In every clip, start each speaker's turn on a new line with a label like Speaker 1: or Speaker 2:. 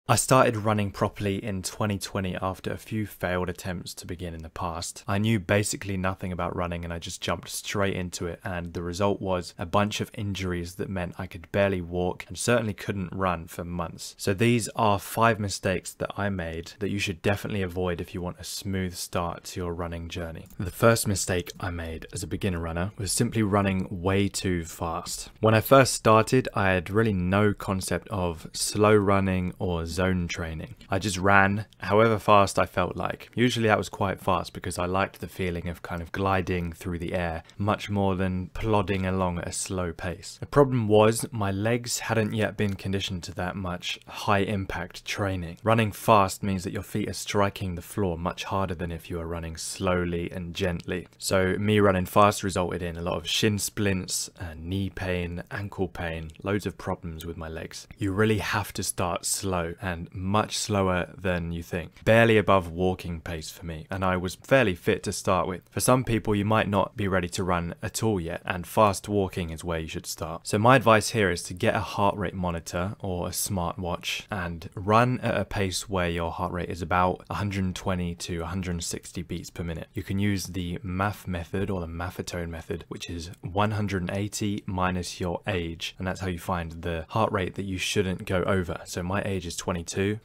Speaker 1: I started running properly in 2020 after a few failed attempts to begin in the past. I knew basically nothing about running and I just jumped straight into it, and the result was a bunch of injuries that meant I could barely walk and certainly couldn't run for months. So these are 5 mistakes that I made that you should definitely avoid if you want a smooth start to your running journey. The first mistake I made as a beginner runner was simply running way too fast. When I first started, I had really no concept of slow running or zone training. I just ran however fast I felt like. Usually that was quite fast because I liked the feeling of kind of gliding through the air much more than plodding along at a slow pace. The problem was my legs hadn't yet been conditioned to that much high impact training. Running fast means that your feet are striking the floor much harder than if you are running slowly and gently. So me running fast resulted in a lot of shin splints, knee pain, ankle pain, loads of problems with my legs. You really have to start slow and much slower than you think. Barely above walking pace for me, and I was fairly fit to start with. For some people, you might not be ready to run at all yet, and fast walking is where you should start. So my advice here is to get a heart rate monitor or a smartwatch and run at a pace where your heart rate is about 120 to 160 beats per minute. You can use the MAF method or the Maffetone method, which is 180 minus your age, and that's how you find the heart rate that you shouldn't go over. So my age is 22,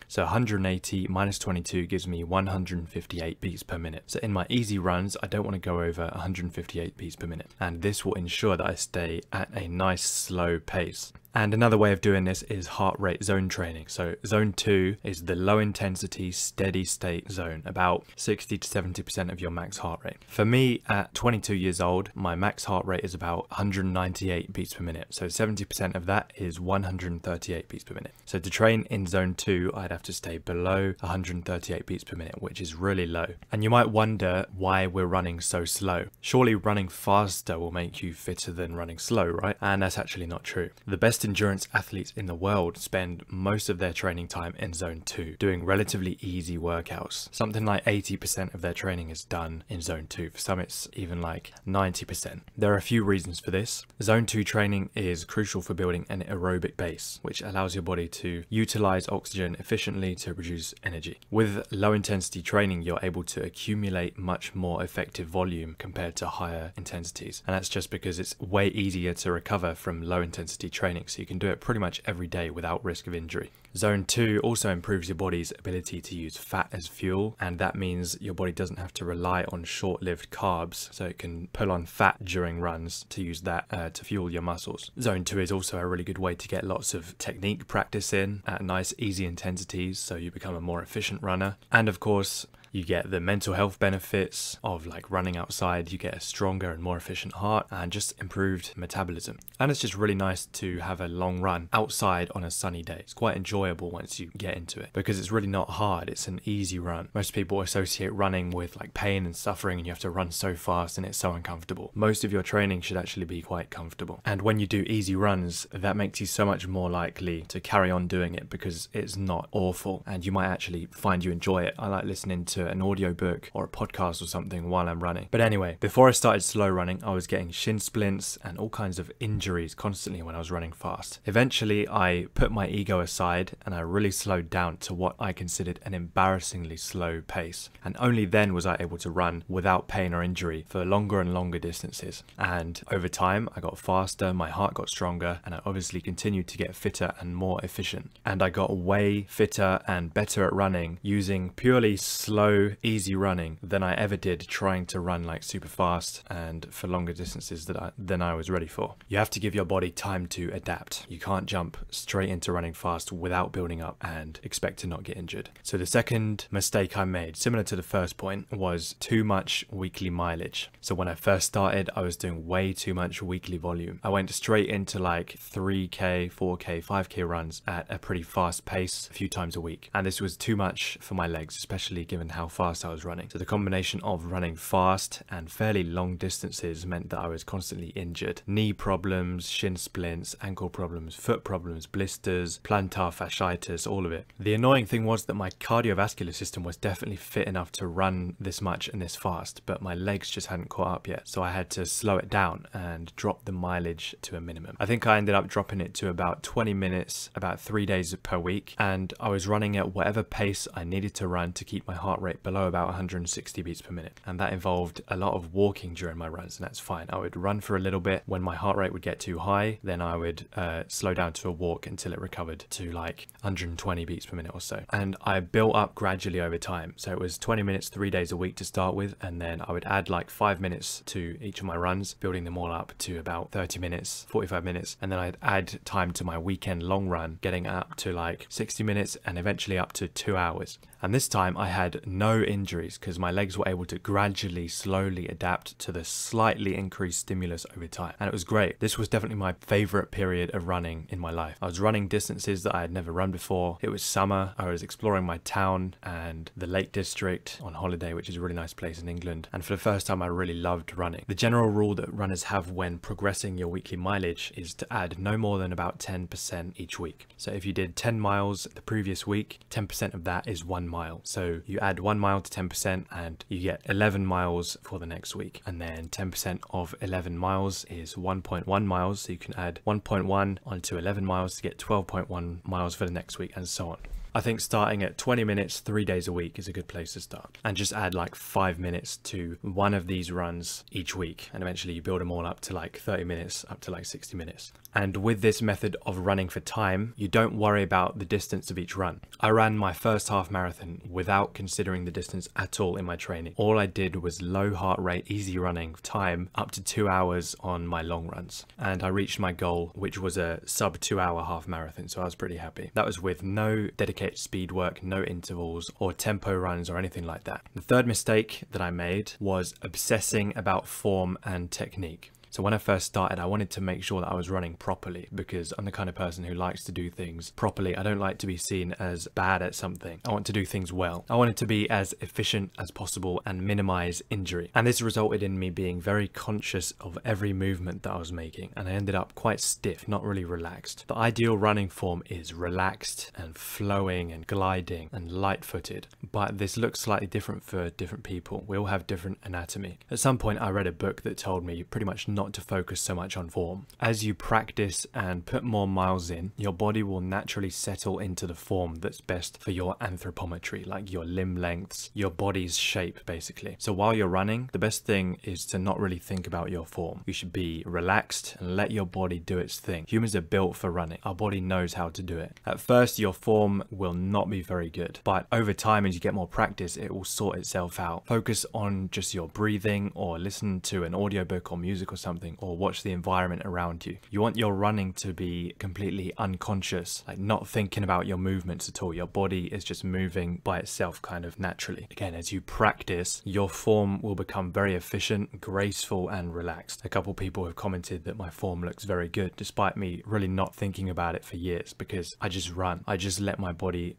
Speaker 1: so 180 minus 22 gives me 158 beats per minute. So in my easy runs, I don't want to go over 158 beats per minute, and this will ensure that I stay at a nice slow pace. And another way of doing this is heart rate zone training. So zone 2 is the low intensity steady state zone, about 60 to 70% of your max heart rate. For me at 22 years old, my max heart rate is about 198 beats per minute. So 70% of that is 138 beats per minute. So to train in zone 2, I'd have to stay below 138 beats per minute, which is really low. And you might wonder why we're running so slow. Surely running faster will make you fitter than running slow, right? And that's actually not true. The best endurance athletes in the world spend most of their training time in zone 2, doing relatively easy workouts. Something like 80% of their training is done in zone 2. For some it's even like 90%. There are a few reasons for this. Zone 2 training is crucial for building an aerobic base, which allows your body to utilize oxygen efficiently to produce energy. With low intensity training, you're able to accumulate much more effective volume compared to higher intensities, and that's just because it's way easier to recover from low intensity training, so you can do it pretty much every day without risk of injury. Zone 2 also improves your body's ability to use fat as fuel, and that means your body doesn't have to rely on short-lived carbs, so it can pull on fat during runs to use that to fuel your muscles. Zone 2 is also a really good way to get lots of technique practice in at nice easy intensities, so you become a more efficient runner. And of course, you get the mental health benefits of like running outside. You get a stronger and more efficient heart and just improved metabolism. And it's just really nice to have a long run outside on a sunny day. It's quite enjoyable once you get into it because it's really not hard. It's an easy run. Most people associate running with like pain and suffering, and you have to run so fast and it's so uncomfortable. Most of your training should actually be quite comfortable. And when you do easy runs, that makes you so much more likely to carry on doing it because it's not awful and you might actually find you enjoy it. I like listening to an audiobook or a podcast or something while I'm running. But anyway, before I started slow running, I was getting shin splints and all kinds of injuries constantly when I was running fast. Eventually, I put my ego aside and I really slowed down to what I considered an embarrassingly slow pace. And only then was I able to run without pain or injury for longer and longer distances. And over time, I got faster, my heart got stronger, and I obviously continued to get fitter and more efficient. And I got way fitter and better at running using purely slow, easy running than I ever did trying to run like super fast and for longer distances than I was ready for. You have to give your body time to adapt. You can't jump straight into running fast without building up and expect to not get injured. So the second mistake I made, similar to the first point, was too much weekly mileage. So when I first started, I was doing way too much weekly volume. I went straight into like 3k, 4k, 5k runs at a pretty fast pace a few times a week, and this was too much for my legs, especially given how how fast I was running. So the combination of running fast and fairly long distances meant that I was constantly injured. Knee problems, shin splints, ankle problems, foot problems, blisters, plantar fasciitis, all of it. The annoying thing was that my cardiovascular system was definitely fit enough to run this much and this fast, but my legs just hadn't caught up yet. So I had to slow it down and drop the mileage to a minimum. I think I ended up dropping it to about 20 minutes, about 3 days per week. And I was running at whatever pace I needed to run to keep my heart rate below about 160 beats per minute. And that involved a lot of walking during my runs, and that's fine. I would run for a little bit. When my heart rate would get too high, then I would slow down to a walk until it recovered to like 120 beats per minute or so. And I built up gradually over time. So it was 20 minutes 3 days a week to start with, and then I would add like 5 minutes to each of my runs, building them all up to about 30 minutes, 45 minutes, and then I'd add time to my weekend long run, getting up to like 60 minutes and eventually up to 2 hours. And this time I had no injuries because my legs were able to gradually, slowly adapt to the slightly increased stimulus over time. And it was great. This was definitely my favorite period of running in my life. I was running distances that I had never run before. It was summer. I was exploring my town and the Lake District on holiday, which is a really nice place in England. And for the first time, I really loved running. The general rule that runners have when progressing your weekly mileage is to add no more than about 10% each week. So if you did 10 miles the previous week, 10% of that is 1 mile. So you add 1 mile to 10% and you get 11 miles for the next week. And then 10% of 11 miles is 1.1 miles. So you can add 1.1 onto 11 miles to get 12.1 miles for the next week, and so on. I think starting at 20 minutes 3 days a week is a good place to start, and just add like 5 minutes to one of these runs each week, and eventually you build them all up to like 30 minutes up to like 60 minutes. And with this method of running for time, you don't worry about the distance of each run. I ran my first half marathon without considering the distance at all in my training. All I did was low heart rate, easy running time up to 2 hours on my long runs, and I reached my goal, which was a sub 2 hour half marathon. So I was pretty happy. That was with no dedicated speed work, no intervals or tempo runs or anything like that. The third mistake that I made was obsessing about form and technique. So when I first started, I wanted to make sure that I was running properly, because I'm the kind of person who likes to do things properly. I don't like to be seen as bad at something. I want to do things well. I wanted to be as efficient as possible and minimize injury. And this resulted in me being very conscious of every movement that I was making. And I ended up quite stiff, not really relaxed. The ideal running form is relaxed and flowing and gliding and light-footed. But this looks slightly different for different people. We all have different anatomy. At some point, I read a book that told me pretty much not to focus so much on form. As you practice and put more miles in, your body will naturally settle into the form that's best for your anthropometry, like your limb lengths, your body's shape, basically. So while you're running, the best thing is to not really think about your form. You should be relaxed and let your body do its thing. Humans are built for running. Our body knows how to do it. At first, your form will not be very good, but over time, as you get more practice, it will sort itself out. Focus on just your breathing, or listen to an audiobook or music or something, or watch the environment around you. You want your running to be completely unconscious, like not thinking about your movements at all. Your body is just moving by itself kind of naturally. Again, as you practice, your form will become very efficient, graceful and relaxed. A couple people have commented that my form looks very good, despite me really not thinking about it for years, because I just run. I just let my body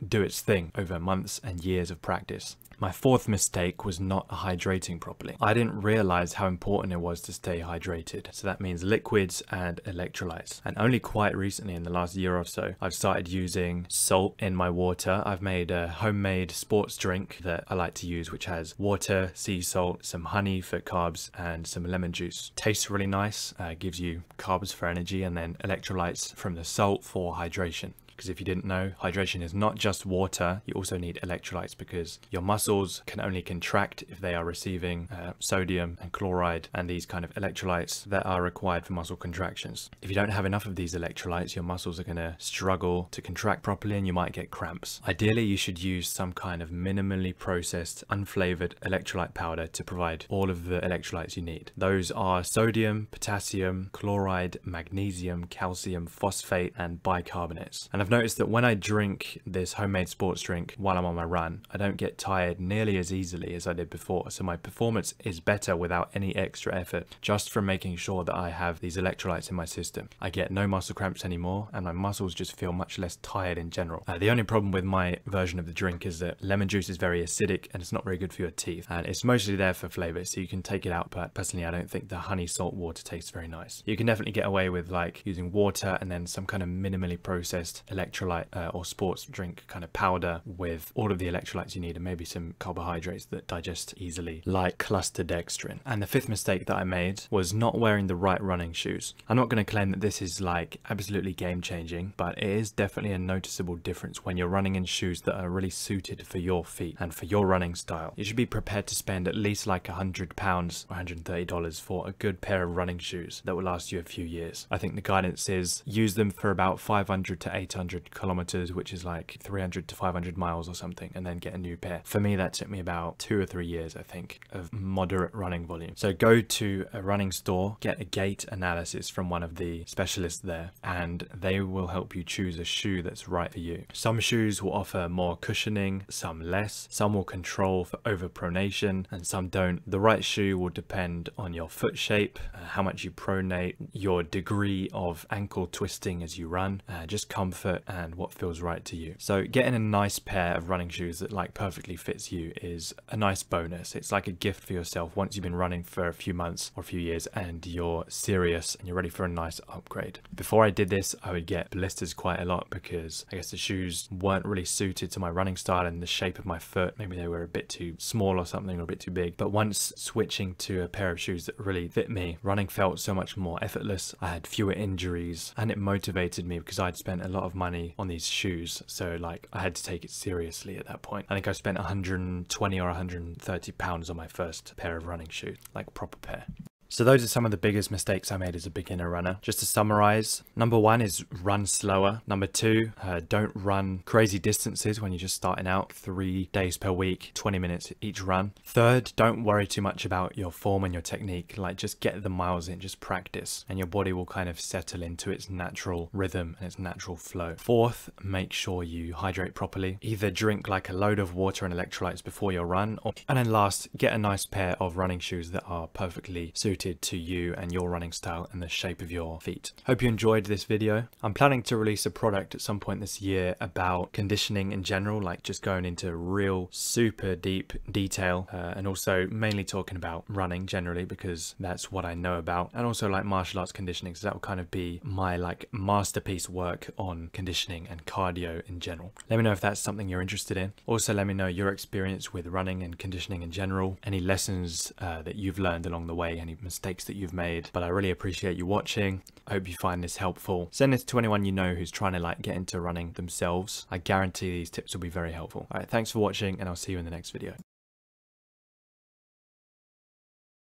Speaker 1: do its thing over months and years of practice. My fourth mistake was not hydrating properly. I didn't realize how important it was to stay hydrated. So that means liquids and electrolytes. And only quite recently, in the last year or so, I've started using salt in my water. I've made a homemade sports drink that I like to use, which has water, sea salt, some honey for carbs, and some lemon juice. Tastes really nice, gives you carbs for energy, and then electrolytes from the salt for hydration. Because if you didn't know, hydration is not just water, you also need electrolytes, because your muscles can only contract if they are receiving sodium and chloride and these kind of electrolytes that are required for muscle contractions. If you don't have enough of these electrolytes, your muscles are going to struggle to contract properly and you might get cramps. Ideally, you should use some kind of minimally processed, unflavored electrolyte powder to provide all of the electrolytes you need. Those are sodium, potassium, chloride, magnesium, calcium, phosphate, and bicarbonates. And I've I've noticed that when I drink this homemade sports drink while I'm on my run, I don't get tired nearly as easily as I did before. So my performance is better without any extra effort, just from making sure that I have these electrolytes in my system. I get no muscle cramps anymore, and my muscles just feel much less tired in general. The only problem with my version of the drink is that lemon juice is very acidic and it's not very good for your teeth, and it's mostly there for flavor, so you can take it out, but personally I don't think the honey salt water tastes very nice. You can definitely get away with like using water and then some kind of minimally processed electrolyte or sports drink kind of powder with all of the electrolytes you need and maybe some carbohydrates that digest easily, like cluster dextrin. And the fifth mistake that I made was not wearing the right running shoes. I'm not going to claim that this is like absolutely game changing, but it is definitely a noticeable difference when you're running in shoes that are really suited for your feet and for your running style. You should be prepared to spend at least like £100 or $130 for a good pair of running shoes that will last you a few years. I think the guidance is use them for about 500 to 800 kilometers, which is like 300 to 500 miles or something, and then get a new pair. For me, that took me about 2 or 3 years, I think, of moderate running volume. So go to a running store, get a gait analysis from one of the specialists there, and they will help you choose a shoe that's right for you. Some shoes will offer more cushioning, some less. Some will control for overpronation and some don't. The right shoe will depend on your foot shape, how much you pronate, your degree of ankle twisting as you run, just comfort and what feels right to you. So getting a nice pair of running shoes that like perfectly fits you is a nice bonus. It's like a gift for yourself once you've been running for a few months or a few years and you're serious and you're ready for a nice upgrade. Before I did this, I would get blisters quite a lot because I guess the shoes weren't really suited to my running style and the shape of my foot. Maybe they were a bit too small or something, or a bit too big. But once switching to a pair of shoes that really fit me, running felt so much more effortless. I had fewer injuries and it motivated me because I'd spent a lot of money on these shoes. So like I had to take it seriously at that point. I think I spent 120 or 130 pounds on my first pair of running shoes, like proper pair. So those are some of the biggest mistakes I made as a beginner runner. Just to summarize, number 1 is run slower. Number 2, don't run crazy distances when you're just starting out, 3 days per week, 20 minutes each run. Third, don't worry too much about your form and your technique, like just get the miles in, just practice, and your body will kind of settle into its natural rhythm and its natural flow. Fourth, make sure you hydrate properly. Either drink like a load of water and electrolytes before your run, and then last, get a nice pair of running shoes that are perfectly suited to you and your running style and the shape of your feet. Hope you enjoyed this video. I'm planning to release a product at some point this year about conditioning in general, like just going into real super deep detail, and also mainly talking about running generally because that's what I know about, and also like martial arts conditioning. So that will kind of be my like masterpiece work on conditioning and cardio in general. Let me know if that's something you're interested in. Also let me know your experience with running and conditioning in general, any lessons that you've learned along the way, any mistakes that you've made. But I really appreciate you watching. I hope you find this helpful. Send this to anyone you know who's trying to like get into running themselves. I guarantee these tips will be very helpful. All right, thanks for watching and I'll see you in the next video.